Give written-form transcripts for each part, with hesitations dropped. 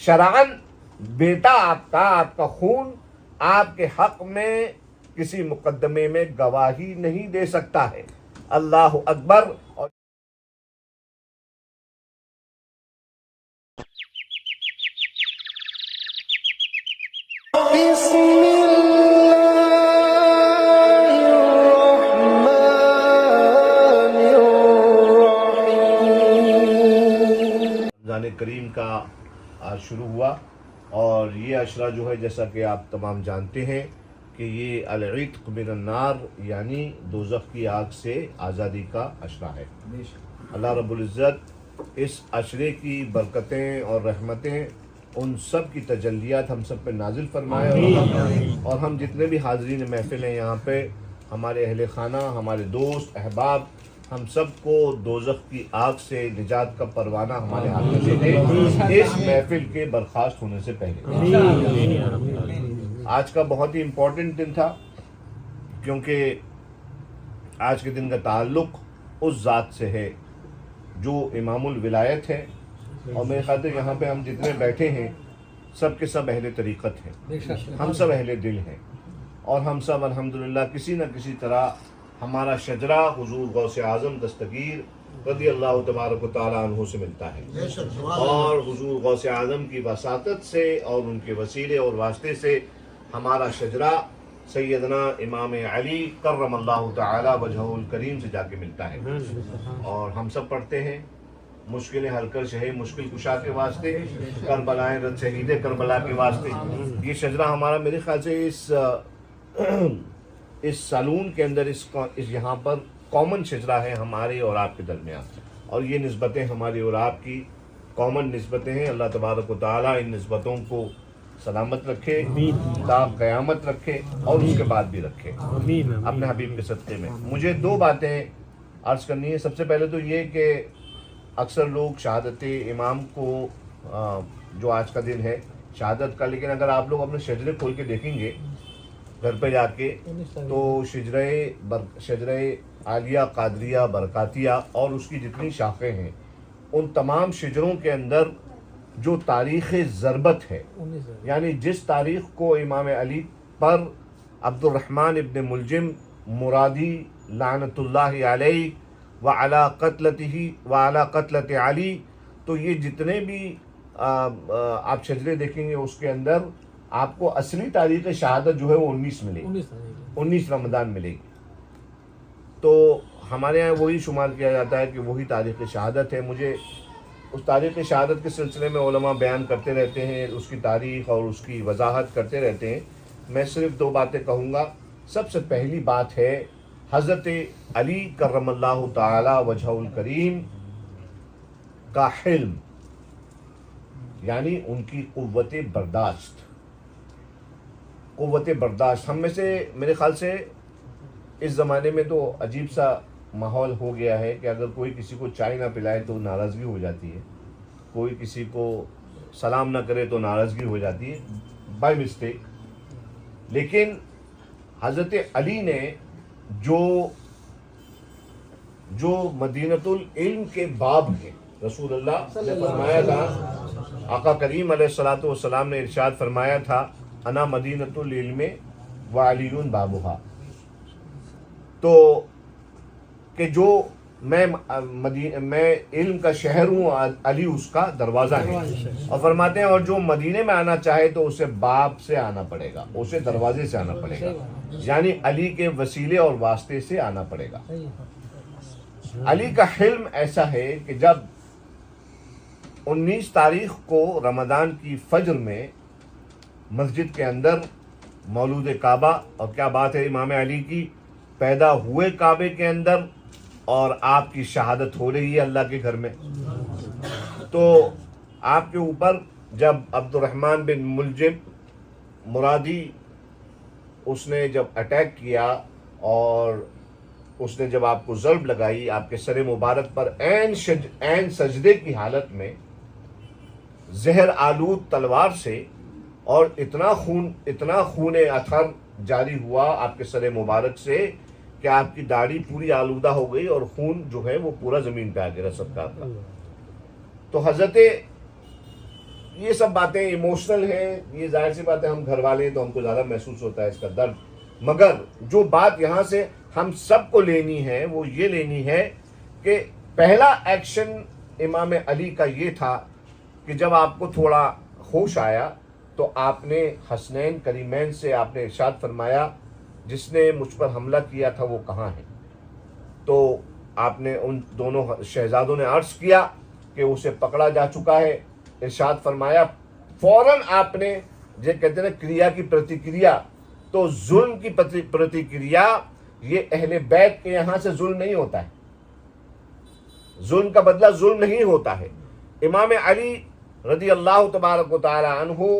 शरअन बेटा आपका खून आपके हक में किसी मुकदमे में गवाही नहीं दे सकता है। अल्लाह अकबर। और रमज़ान करीम का आज शुरू हुआ और ये अशरा जो है, जैसा कि आप तमाम जानते हैं कि ये अल-इत्क़ मिनन नार यानी दोज़ख की आग से आज़ादी का अशरा है। अल्लाह रब्बुल इज़्ज़त इस अशरे की बरकतें और रहमतें उन सब की तजल्लियात हम सब पे नाजिल फरमाए और हम जितने भी हाज़रीन महफ़िल हैं यहाँ पे, हमारे अहले खाना, हमारे दोस्त अहबाब, हम सबको दोज़ख की आग से निजात का परवाना हमारे हाथ में दे दे इस महफिल के बर्खास्त होने से पहले। आज का बहुत ही इम्पोर्टेंट दिन था क्योंकि आज के दिन का ताल्लुक़ उस ज़ात से है जो इमामुल विलायत है और मेरे ख्याल से यहाँ पे हम जितने बैठे हैं सब के सब अहले तरीक़त हैं, हम सब अहले दिल हैं और हम सब अल्हम्दुलिल्लाह किसी न किसी तरह हमारा शजरा हुजूर गौसे आज़म दस्तगीर रज़ी अल्लाह तबारक व तआला अन्हु से मिलता है और हुजूर गौसे आज़म की वसातत से और उनके वसीले और वास्ते से हमारा शजरा सैयदना इमाम अली कर्रमल्लाहु तआला वजहुल करीम से जाके मिलता है। और हम सब पढ़ते हैं मुश्किलें हल कर शहे मुश्किल कुशा के वास्ते, करबलाएं रद शहीद करबला के वास्ते। ये शजरा हमारा मेरे ख्याल से इस सालून के अंदर इस यहाँ पर कॉमन शजरा है हमारे और आपके दरमियान और ये निस्बतें हमारी और आपकी कॉमन निस्बतें हैं। अल्लाह तबारक व तआला इन निस्बतों को सलामत रखे, ता क़यामत रखे और उसके बाद भी रखे अपने हबीब के सदक़े में। मुझे दो बातें अर्ज़ करनी है। सबसे पहले तो ये कि अक्सर लोग शहादत इमाम को जो आज का दिन है शहादत का, लेकिन अगर आप लोग अपने शजरे खोल के देखेंगे घर पे जाके तो शजरे आलिया कादरिया बरकातिया और उसकी जितनी शाखें हैं उन तमाम शजरों के अंदर जो तारीख़ ज़रबत है, यानी जिस तारीख़ को इमाम अली पर अब्दुर्रहमान इब्न मुलजिम मुरादी लानतुल्लाहि अलैहि व अला क़त्लतिही व अला क़त्लत अली, तो ये जितने भी आप शजरे देखेंगे उसके अंदर आपको असली तारीख़ शहादत जो है वो 19 मिलेगी, 19 रमज़ान मिलेगी। तो हमारे यहाँ वही शुमार किया जाता है कि वही तारीख़ शहादत है। मुझे उस तारीख़ शहादत के सिलसिले में उलमा बयान करते रहते हैं, उसकी तारीख़ और उसकी वजाहत करते रहते हैं। मैं सिर्फ दो बातें कहूँगा। सबसे पहली बात है हज़रत अली कर्रमल्लाहु तआला वजहुल करीम का हिल्म, यानी उनकी क़ुव्वत बर्दाश्त। हम में से मेरे ख़्याल से इस ज़माने में तो अजीब सा माहौल हो गया है कि अगर कोई किसी को चाय ना पिलाए तो नाराज़गी हो जाती है, कोई किसी को सलाम ना करे तो नाराज़गी हो जाती है बाय मिस्टेक। लेकिन हज़रत अली ने जो मदीनतुल इल्म के बाब हैं, रसूलुल्लाह ने फरमाया था, आका करीम अलैहिस्सलातु वस्सलाम ने इरशाद फरमाया था, अना मदीनतुल इल्म व अलीयुन बाबुहा, तो कि जो मैं इल्म का शहर हूँ, अली उसका दरवाज़ा है। और फरमाते हैं और जो मदीने में आना चाहे तो उसे बाब से आना पड़ेगा, उसे दरवाजे से आना पड़ेगा, यानी अली के वसीले और वास्ते से आना पड़ेगा। अली का हिल्म ऐसा है कि जब 19 तारीख को रमज़ान की फज्र में मस्जिद के अंदर मौलूद काबा, और क्या बात है इमाम अली की, पैदा हुए काबे के अंदर और आपकी शहादत हो रही है अल्लाह के घर में, तो आपके ऊपर जब अब्दुर्रहमान बिन मुलजिम मुरादी उसने जब अटैक किया और उसने जब आपको ज़र्ब लगाई आपके सर मुबारक पर ऐन सजदे की हालत में जहर आलूद तलवार से, और इतना खून अथर जारी हुआ आपके सर मुबारक से कि आपकी दाढ़ी पूरी आलूदा हो गई और खून जो है वो पूरा ज़मीन पे आ गिरा सरकार का। तो हज़रत ये सब बातें इमोशनल हैं, ये जाहिर सी बात है, हम घर वाले हैं तो हमको ज़्यादा महसूस होता है इसका दर्द। मगर जो बात यहाँ से हम सबको लेनी है वो ये लेनी है कि पहला एक्शन इमाम अली का ये था कि जब आपको थोड़ा होश आया तो आपने हसनैन करीमैन से आपने इरशाद फरमाया जिसने मुझ पर हमला किया था वो कहाँ है। तो आपने उन दोनों शहजादों ने अर्ज किया कि उसे पकड़ा जा चुका है। इरशाद फरमाया, फौरन आपने जो कहते हैं क्रिया की प्रतिक्रिया, तो जुल्म की प्रतिक्रिया ये अहले बैत के यहाँ से जुल्म नहीं होता है, जुल्म का बदला जुल्म नहीं होता है। इमाम अली रदी अल्लाह तबारक व तआला अन्हु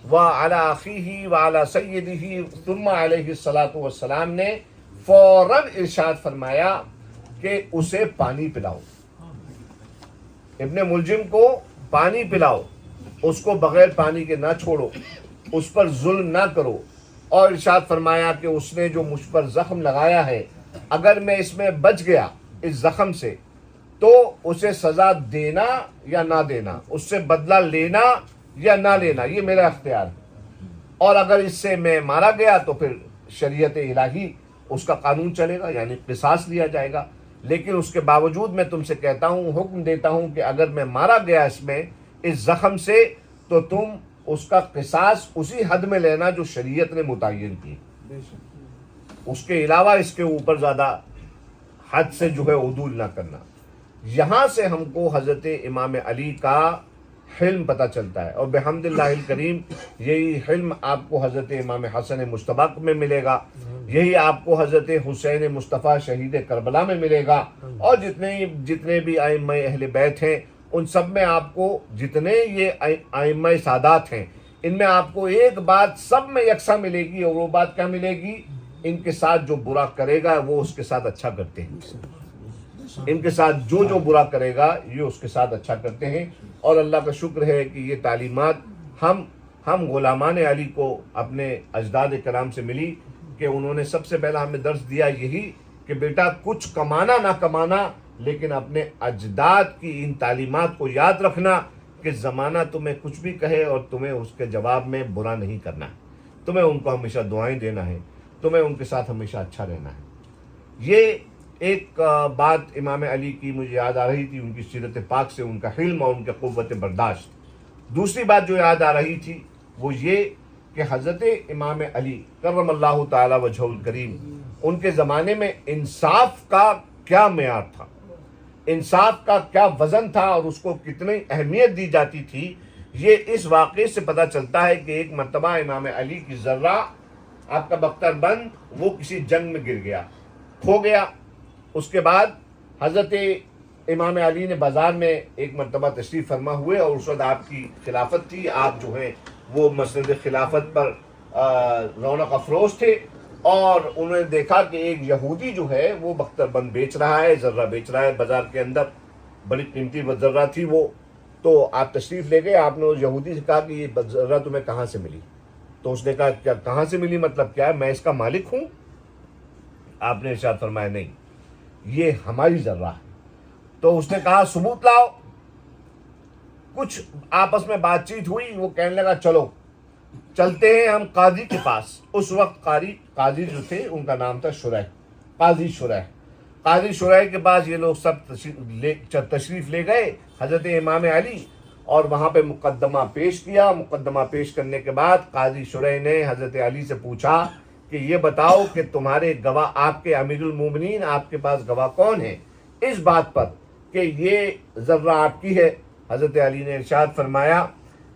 व अला अखीही व अला सय्यदिही सुम्मा अलैहि सलातु वस्सलाम ने फौरन इरशाद फरमाया कि उसे पानी पिलाओ, इब्ने मुलजिम को पानी पिलाओ, उसको बगैर पानी के ना छोड़ो, उस पर जुल्म ना करो। और इरशाद फरमाया कि उसने जो मुझ पर जख्म लगाया है, अगर मैं इसमें बच गया इस जख्म से तो उसे सजा देना या ना देना, उससे बदला लेना या ना लेना, ये मेरा अख्तियार है। और अगर इससे मैं मारा गया तो फिर शरीयत इलाही उसका कानून चलेगा, यानी क़िसास लिया जाएगा। लेकिन उसके बावजूद मैं तुमसे कहता हूँ, हुक्म देता हूँ कि अगर मैं मारा गया इसमें इस जख्म से तो तुम उसका क़िसास उसी हद में लेना जो शरीयत ने मुतय्यन की, उसके अलावा इसके ऊपर ज़्यादा हद से जो है उदूल ना करना। यहाँ से हमको हज़रत इमाम अली का हिल्म पता चलता है, और बिहम्दिल्लाहिल करीम यही हिल्म आपको हज़रत इमाम हसन मुश्तबा में मिलेगा, यही आपको हज़रत हुसैन मुस्तफ़ा शहीद करबला में मिलेगा, और जितने भी आइम्मा अहले बैत हैं उन सब में आपको, जितने ये आइम्मा सादात हैं इनमें आपको एक बात सब में यकसा मिलेगी, और वो बात क्या मिलेगी, इनके साथ जो बुरा करेगा वो उसके साथ अच्छा करते हैं, इनके साथ जो बुरा करेगा ये उसके साथ अच्छा करते हैं। और अल्लाह का शुक्र है कि ये तालीमात हम गुलामान अली को अपने अजदाद कराम से मिली कि उन्होंने सबसे पहला हमें दर्स दिया यही कि बेटा कुछ कमाना ना कमाना, लेकिन अपने अजदाद की इन तालीमात को याद रखना कि ज़माना तुम्हें कुछ भी कहे और तुम्हें उसके जवाब में बुरा नहीं करना है, तुम्हें उनको हमेशा दुआएं देना है, तुम्हें उनके साथ हमेशा अच्छा रहना है। ये एक बात इमाम अली की मुझे याद आ रही थी, उनकी सीरत पाक से, उनका हिल्म और उनके क़ुव्वत बर्दाश्त। दूसरी बात जो याद आ रही थी वो ये कि हज़रत इमाम अली करमल्लाहु ताला वजहुल करीम, उनके ज़माने में इंसाफ का क्या मेयार था, इंसाफ का क्या वज़न था और उसको कितनी अहमियत दी जाती थी, ये इस वाक़े से पता चलता है कि एक मरतबा इमाम अली की ज़र्रा, आपका बख्तरबंद, वो किसी जंग में गिर गया, खो गया। उसके बाद हज़रत इमाम अली ने बाज़ार में एक मरतबा तशरीफ़ फरमा हुए और उस वक्त आपकी खिलाफत थी, आप जो हैं वो मसनद खिलाफत पर रौनक अफरोज़ थे, और उन्होंने देखा कि एक यहूदी जो है वो बख्तरबंद बेच रहा है, ज़र्रा बेच रहा है बाज़ार के अंदर, बड़ी कीमती ज़र्रा थी वो। तो आप तशरीफ़ ले गए, आपने उस यहूदी से कहा कि ये ज़र्रा तुम्हें कहाँ से मिली? तो उसने कहा क्या कहाँ से मिली, मतलब क्या है, मैं इसका मालिक हूँ? आपने इरशाद फरमाया नहीं, ये हमारी ज़र्रा है। तो उसने कहा सबूत लाओ। कुछ आपस में बातचीत हुई, वो कहने लगा चलो चलते हैं हम काजी के पास। उस वक्त काजी जो थे उनका नाम था शुरैह, काजी शुरैह के पास ये लोग सब तशरीफ़ ले गए हज़रत इमाम अली, और वहाँ पे मुकद्दमा पेश किया। मुकद्दमा पेश करने के बाद काजी शुरैह ने हज़रत अली से पूछा कि ये बताओ कि तुम्हारे गवाह, आपके अमीरुल मोमिनीन, आपके पास गवाह कौन है इस बात पर कि ये ज़र्रा आपकी है? हज़रत अली ने इरशाद फरमाया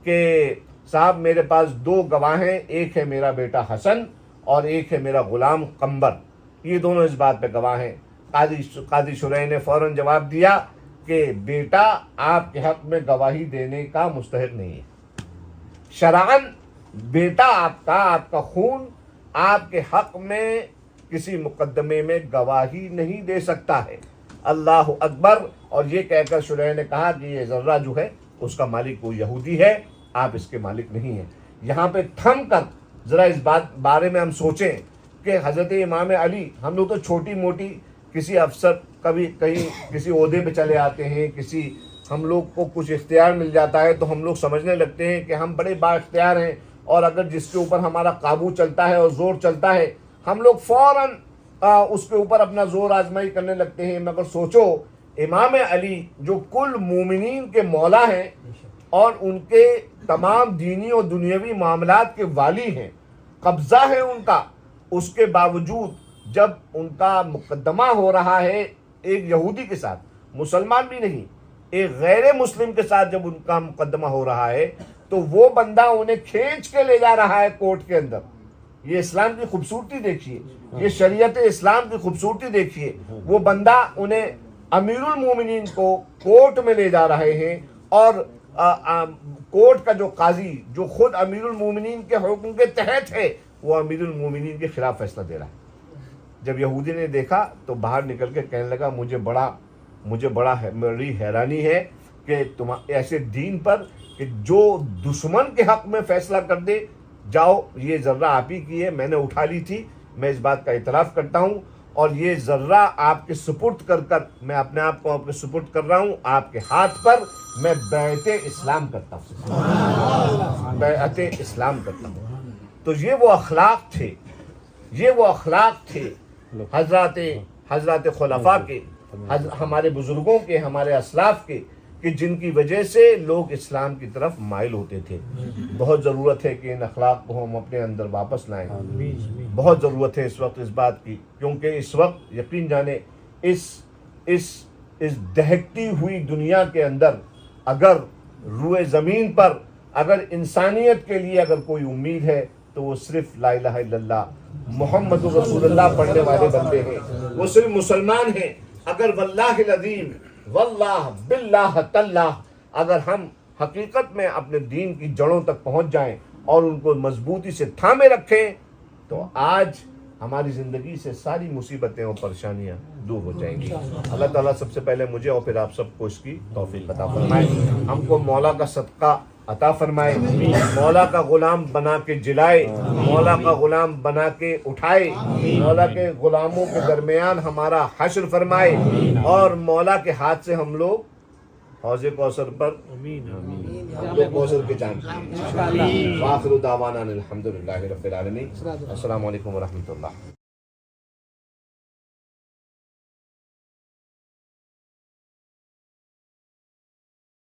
कि साहब मेरे पास दो गवाह हैं, एक है मेरा बेटा हसन और एक है मेरा ग़ुलाम कंबर, ये दोनों इस बात पे गवाह हैं। काजी शुरैह ने फ़ौरन जवाब दिया कि बेटा आपके हक़ में गवाही देने का मुस्तहिक़ नहीं है, शरअन बेटा आपका खून आपके हक़ में किसी मुकदमे में गवाही नहीं दे सकता है। अल्लाह अकबर। और ये कहकर शुरैह ने कहा कि ये ज़र्रा जो है उसका मालिक वो यहूदी है, आप इसके मालिक नहीं हैं। यहाँ पे थम कर ज़रा इस बारे में हम सोचें कि हज़रत इमाम अली, हम लोग तो छोटी मोटी किसी अफसर, कभी कहीं किसी ओहदे पे चले आते हैं, किसी हम लोग को कुछ इख्तियार मिल जाता है तो हम लोग समझने लगते हैं कि हम बड़े बाइख्तियार हैं, और अगर जिसके ऊपर हमारा काबू चलता है और ज़ोर चलता है हम लोग फ़ौरन उसके ऊपर अपना ज़ोर आजमाई करने लगते हैं। मगर सोचो, इमाम अली जो कुल मोमिनीन के मौला हैं और उनके तमाम दीनी और दुनियावी मामलात के वाली हैं, कब्ज़ा है उनका, उसके बावजूद जब उनका मुकदमा हो रहा है एक यहूदी के साथ, मुसलमान भी नहीं, एक गैर मुस्लिम के साथ जब उनका मुकदमा हो रहा है, तो वो बंदा उन्हें खींच के ले जा रहा है कोर्ट के अंदर। ये इस्लाम की खूबसूरती देखिए, ये शरीयत इस्लाम की खूबसूरती देखिए। वो बंदा उन्हें अमीरुल मोमिनीन को कोर्ट में ले जा रहे हैं, और कोर्ट का जो काजी जो खुद अमीरुल मोमिनीन के हुक्म के तहत है, वो अमीरुल मोमिनीन के खिलाफ फैसला दे रहा है। जब यहूदी ने देखा तो बाहर निकल के कहने लगा, मुझे बड़ी हैरानी है कि तुम ऐसे दीन पर कि जो दुश्मन के हक में फैसला कर दे, जाओ ये जर्रा आप ही की है, मैंने उठा ली थी, मैं इस बात का इतराफ़ करता हूँ, और ये जर्रा आपके सुपुर्द कर मैं अपने आप को आपके सुपुर्द कर रहा हूँ, आपके हाथ पर मैं बैत इस्लाम करता हूँ, बैत इस्लाम करता हूँ। तो ये वो अखलाक थे हजरत खुलफा के, हमारे बुजुर्गों के, हमारे असलाफ के, कि जिनकी वजह से लोग इस्लाम की तरफ माइल होते थे। बहुत ज़रूरत है कि इन अखलाक को हम अपने अंदर वापस लाएं। बहुत ज़रूरत है इस वक्त इस बात की, क्योंकि इस वक्त यकीन जाने इस दहकती हुई दुनिया के अंदर अगर रूए ज़मीन पर अगर इंसानियत के लिए अगर कोई उम्मीद है तो वो सिर्फ ला इलाहा इल्लल्लाह मुहम्मदुर रसूलुल्लाह पढ़ने वाले बंदे हैं, वो सिर्फ मुसलमान हैं। अगर वल्लाहिल अज़ीम वल्लाह बिल्लाह तल्लाह अगर हम हकीकत में अपने दीन की जड़ों तक पहुंच जाएं और उनको मजबूती से थामे रखें, तो आज हमारी ज़िंदगी से सारी मुसीबतें और परेशानियां दूर हो जाएंगी। अल्लाह ताला सबसे पहले मुझे और फिर आप सबको इसकी तौफीक अता फरमाए, हमको मौला का सदका अता फरमाए, मौला का गुलाम बना के जिलाए, मौला का गुलाम बना के उठाए, मौला के गुलामों के दरमियान हमारा हश्र फरमाए, और मौला के हाथ से हम लोग हौज़े कौसर पर कौसर के जान वाखिरु दावाना अनिल हम्दुलिल्लाहि रब्बिल आलमीन। अस्सलामु अलैकुम व रहमतुल्लाह।